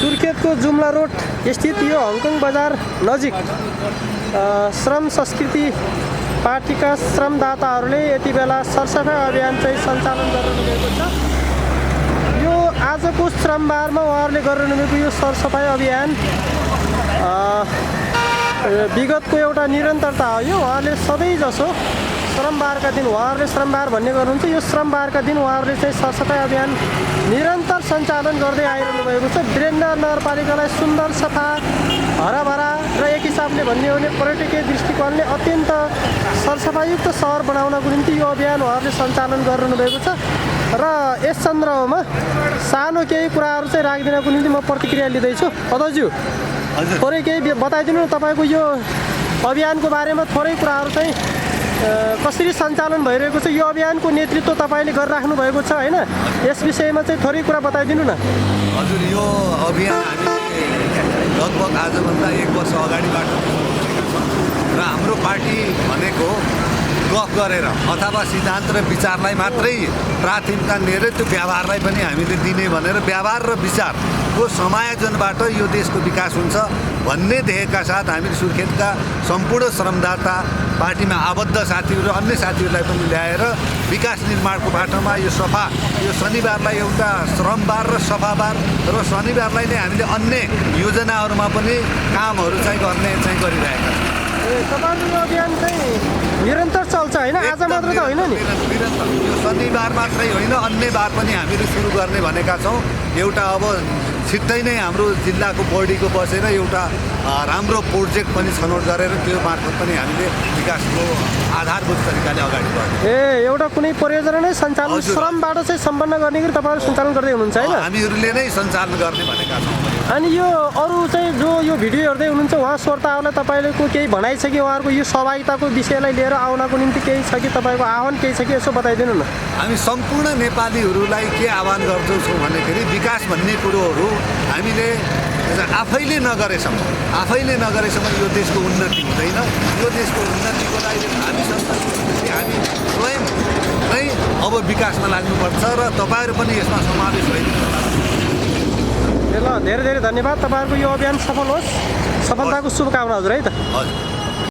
सुर्खेतको Jumla road स्थित यो Hong Kong बजार नजिक श्रम संस्कृति पार्टीका श्रमदाताहरूले यति बेला सरसफाइ अभियान चाहिँ सञ्चालन गरिरहनुभएको छ। यो आजको श्रमबारमा उहाँहरूले गरिरहनुभएको यो सरसफाइ अभियान विगतको एउटा निरन्तरता हो। यो उहाँहरूले सबैजसो श्रमबारका दिन उहाँहरूले श्रमबार भन्ने गर्नुहुन्छ, यो श्रमबारका दिन उहाँहरूले चाहिँ सरसफाइ अभियान निरन्तर सञ्चालन गर्दै आइरहनु भएको छ। वीरेन्द्र नगरपालिकालाई सुन्दर, सफा, हराभरा र एक हिसाबले भन्ने हो भने पर्यटकीय दृष्टिकोणले अत्यन्त सरसफाइयुक्त सहर बनाउनको निम्ति यो अभियान उहाँहरूले सञ्चालन गरिरहनु भएको छ। र यस सन्दर्भमा सानो केही कुराहरू चाहिँ राखिदिनको निम्ति म प्रतिक्रिया लिँदैछु। अदाज्यू थोरै केही बताइदिनु न, तपाईँको यो अभियानको बारेमा थोरै कुराहरू चाहिँ कसरी सञ्चालन भइरहेको छ, यो अभियानको नेतृत्व तपाईँले गरिराख्नु भएको छ होइन, यस विषयमा चाहिँ थोरै कुरा बताइदिनु न। हजुर, यो अभियान हामीले लगभग आजभन्दा 1 वर्ष अगाडिबाट र हाम्रो पार्टी भनेको गफ गरेर अथवा सिद्धान्त र विचारलाई मात्रै प्राथमिकता दिएर त्यो व्यवहारलाई पनि हामीले दिने भनेर व्यवहार र विचारको समायोजनबाट यो देशको विकास हुन्छ भन्ने ध्येयका साथ हामीले सुर्खेतका सम्पूर्ण श्रमदाता, पार्टीमा आबद्ध साथीहरू र अन्य साथीहरूलाई पनि ल्याएर विकास निर्माणको बाटोमा यो शनिबारलाई एउटा श्रमबार र सफाबार र शनिबारलाई नै हामीले अन्य योजनाहरूमा पनि कामहरू चाहिँ गरिरहेका छौँ। तपाईँको यो अभियान चाहिँ निरन्तर चल्छ होइन, आज मात्र त होइन नि? निरन्तर, यो शनिबार मात्रै होइन, अन्य बार पनि हामीले सुरु गर्ने भनेका छौँ। एउटा अब छिट्टै नै हाम्रो जिल्लाको बडीको बसेर एउटा राम्रो प्रोजेक्ट पनि छनौट गरेर त्यो मार्फत पनि हामीले विकासको आधारभूत तरिकाले अगाडि बढ्छौँ। एउटा कुनै परियोजना नै सञ्चालन श्रमबाट चाहिँ सम्पन्न गर्ने गरी तपाईँहरू सञ्चालन गर्दै हुनुहुन्छ होइन? हामीहरूले नै सञ्चालन गर्ने भनेका छौँ। अनि यो अरू चाहिँ जो यो भिडियो हेर्दै हुनुहुन्छ उहाँ श्रोताहरूलाई तपाईँको केही भनाइ छ कि उहाँहरूको यो सहभागिताको विषयलाई लिएर आउनको निम्ति केही छ कि तपाईँको आह्वान केही छ कि यसो बताइदिनु न। हामी सम्पूर्ण नेपालीहरूलाई के आह्वान गर्छौँ भनेखेरि विकास भन्ने कुरोहरू हामीले आफैले नगरेसम्म यो देशको उन्नति हुँदैन। यो देशको उन्नतिको लागि हामी स्वयं नै अब विकासमा लाग्नुपर्छ र तपाईँहरू पनि यसमा समावेश भइदिनु होला। ल धेरै धेरै धन्यवाद। तपाईँहरूको यो अभियान सफल होस्, सफलताको शुभकामना हजुर है त। हजुर।